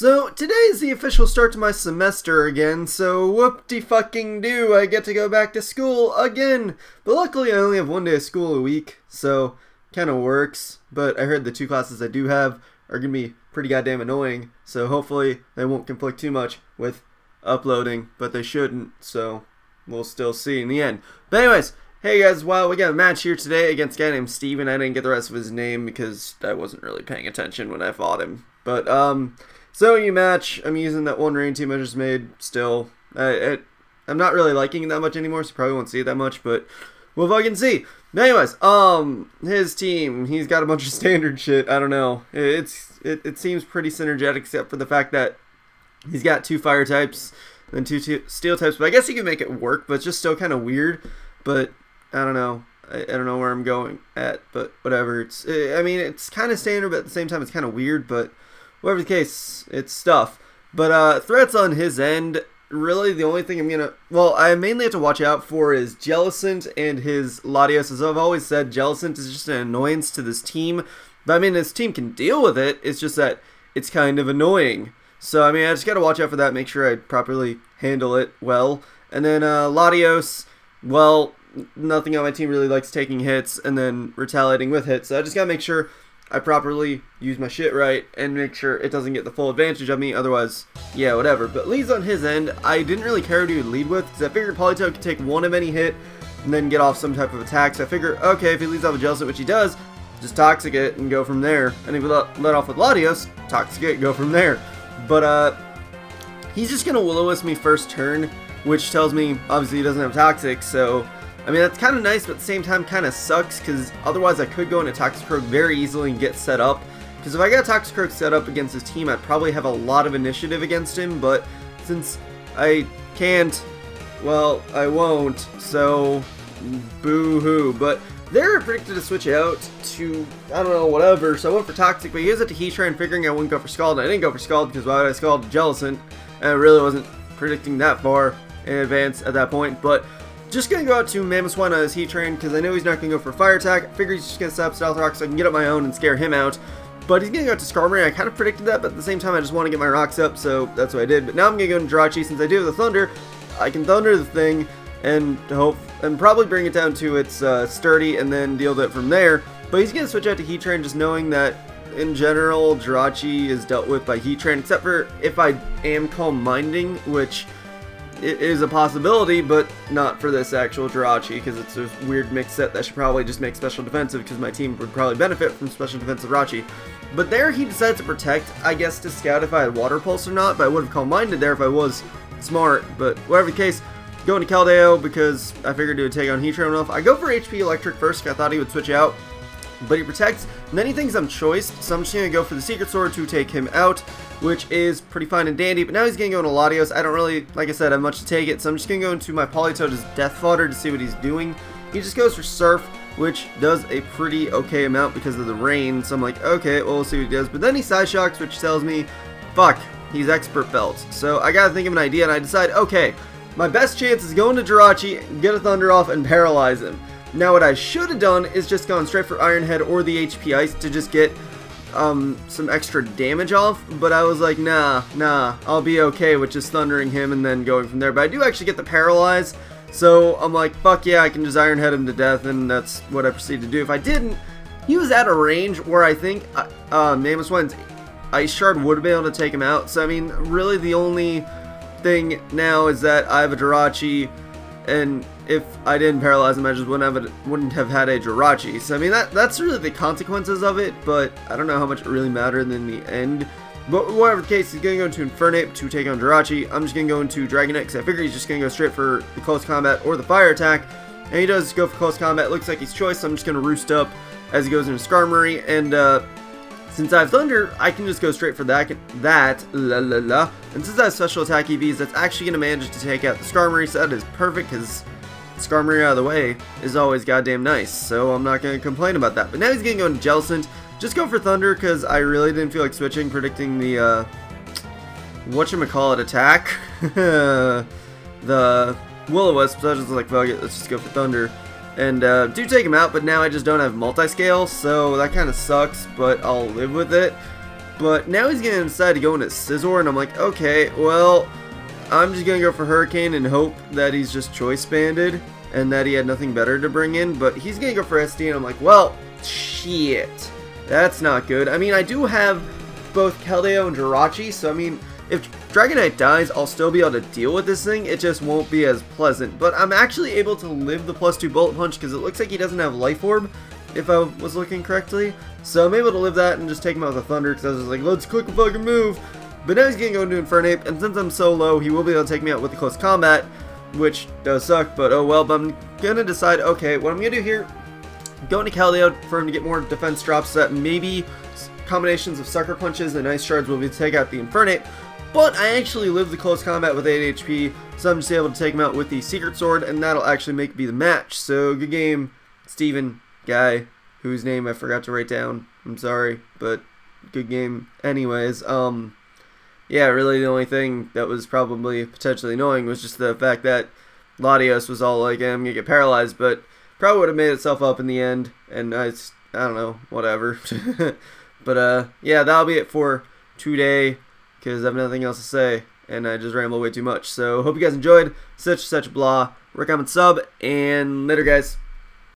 So today is the official start to my semester again, so whoop-de-fucking-do, I get to go back to school again. But luckily I only have one day of school a week, so kinda works. But I heard the two classes I do have are gonna be pretty goddamn annoying, so hopefully they won't conflict too much with uploading, but they shouldn't, so we'll still see in the end. But anyways, hey guys, well, we got a match here today against a guy named Steven. I didn't get the rest of his name because I wasn't really paying attention when I fought him. But, so you match, I'm using that one rain team I just made still. I'm not really liking it that much anymore, so probably won't see it that much, but we'll fucking see. But anyways, his team, he's got a bunch of standard shit, I don't know. It seems pretty synergetic except for the fact that he's got two fire types and two steel types, but I guess he can make it work, but it's just still kind of weird. But I don't know. I don't know where I'm going at, but whatever. I mean, it's kind of standard, but at the same time, it's kind of weird, but whatever the case, it's stuff. But threats on his end, really the only thing I mainly have to watch out for is Jellicent and his Latios. As I've always said, Jellicent is just an annoyance to this team. But I mean, this team can deal with it. It's just that it's kind of annoying. So, I mean, I just got to watch out for that, make sure I properly handle it well. And then Latios, well, nothing on my team really likes taking hits and then retaliating with hits. So I just got to make sure I properly use my shit right and make sure it doesn't get the full advantage of me. Otherwise, yeah, whatever. But leads on his end, I didn't really care who he would lead with because I figured White2 could take one of any hit and then get off some type of attack. So I figure, okay, if he leads off with Jellicent, which he does, just Toxic it and go from there. And if he let off with Latios, Toxic it, go from there. But he's just going to Will-O-Wisp me first turn, which tells me, obviously, he doesn't have Toxic, so I mean, that's kind of nice, but at the same time kind of sucks, because otherwise I could go into Toxicroak very easily and get set up. Because if I got Toxicroak set up against his team, I'd probably have a lot of initiative against him, but since I can't, well, I won't, so boo-hoo. But they're predicted to switch out to, I don't know, whatever, so I went for Toxic, but he was at Heatran figuring I wouldn't go for Scald, and I didn't go for Scald because why would I Scald Jellicent? And I really wasn't predicting that far in advance at that point, but just going to go out to Mamoswine on his Heatran because I know he's not going to go for Fire Attack. I figure he's just going to set up Stealth Rock so I can get up my own and scare him out. But he's going to go out to Skarmory. I kind of predicted that, but at the same time I just want to get my rocks up, so that's what I did. But now I'm going to go into Jirachi. Since I do have the Thunder, I can Thunder the thing and probably bring it down to its Sturdy and then deal with it from there. But he's going to switch out to Heatran just knowing that in general Jirachi is dealt with by Heatran, except for if I am Calm Minding, which it is a possibility, but not for this actual Jirachi, because it's a weird mixed set that should probably just make special defensive, because my team would probably benefit from special defensive Jirachi. But there he decided to protect, I guess, to scout if I had Water Pulse or not, but I would have Calm Minded there if I was smart. But whatever the case, going to Keldeo because I figured he would take on Heatran enough. I go for HP Electric first, I thought he would switch out, but he protects, and then he thinks I'm choiced, so I'm just going to go for the Secret Sword to take him out, which is pretty fine and dandy. But now he's going to go into Latios. I don't really, like I said, have much to take it, so I'm just going to go into my Politoed's Death Fodder to see what he's doing. He just goes for Surf, which does a pretty okay amount because of the rain, so I'm like, okay, well, we'll see what he does. But then he Side Shocks, which tells me, fuck, he's Expert Belt. So I gotta think of an idea, and I decide, okay, my best chance is going to Jirachi, get a Thunder off, and paralyze him. Now what I should have done is just gone straight for Iron Head or the HP Ice to just get some extra damage off, but I was like, nah, I'll be okay with just thundering him and then going from there. But I do actually get the Paralyze, so I'm like, fuck yeah, I can just Iron Head him to death, and that's what I proceeded to do. If I didn't, he was at a range where I think Mamoswine's Ice Shard would have been able to take him out. So I mean, really the only thing now is that I have a Jirachi, and if I didn't paralyze him, I just wouldn't have had a Jirachi. So I mean, that's really the consequences of it, but I don't know how much it really mattered in the end. But whatever the case, he's going to go into Infernape to take on Jirachi. I'm just going to go into Dragonite because I figure he's just going to go straight for the Close Combat or the Fire Attack. And he does go for Close Combat. Looks like he's choice, so I'm just going to Roost up as he goes into Skarmory. And since I have Thunder, I can just go straight for that. And since I have Special Attack EVs, that's actually going to manage to take out the Skarmory, so that is perfect because Skarmory out of the way is always goddamn nice, so I'm not going to complain about that. But now he's going to go into Jellicent. Just go for Thunder because I really didn't feel like switching, predicting the, whatchamacallit attack. The Will-O-Wisp, so I was just like, fuck it, let's just go for Thunder. And do take him out, but now I just don't have multi-scale, so that kind of sucks, but I'll live with it. But now he's going to decide to go into Scizor, and I'm like, okay, well, I'm just going to go for Hurricane and hope that he's just Choice Banded and that he had nothing better to bring in. But he's going to go for SD, and I'm like, well, shit. That's not good. I mean, I do have both Keldeo and Jirachi, so I mean, if Dragonite dies, I'll still be able to deal with this thing. It just won't be as pleasant. But I'm actually able to live the +2 Bullet Punch because it looks like he doesn't have Life Orb, if I was looking correctly. So I'm able to live that and just take him out with a Thunder because I was just like, let's quick fucking move. But now he's going to go into Infernape, and since I'm so low, he will be able to take me out with the Close Combat, which does suck, but oh well. But I'm going to decide, okay, what I'm going to do here, go into Keldeo for him to get more defense drops so that maybe combinations of Sucker Punches and Ice Shards will be to take out the Infernape. But I actually live the Close Combat with 8 HP, so I'm just able to take him out with the Secret Sword, and that'll actually make me the match. So good game, Steven, guy, whose name I forgot to write down. I'm sorry, but good game anyways. Yeah, really the only thing that was probably potentially annoying was just the fact that Latios was all like, I'm gonna get paralyzed, but probably would have made itself up in the end, and I don't know, whatever. But yeah, that'll be it for today, because I have nothing else to say, and I just ramble way too much. So hope you guys enjoyed. Such blah. Comment, sub, and later, guys.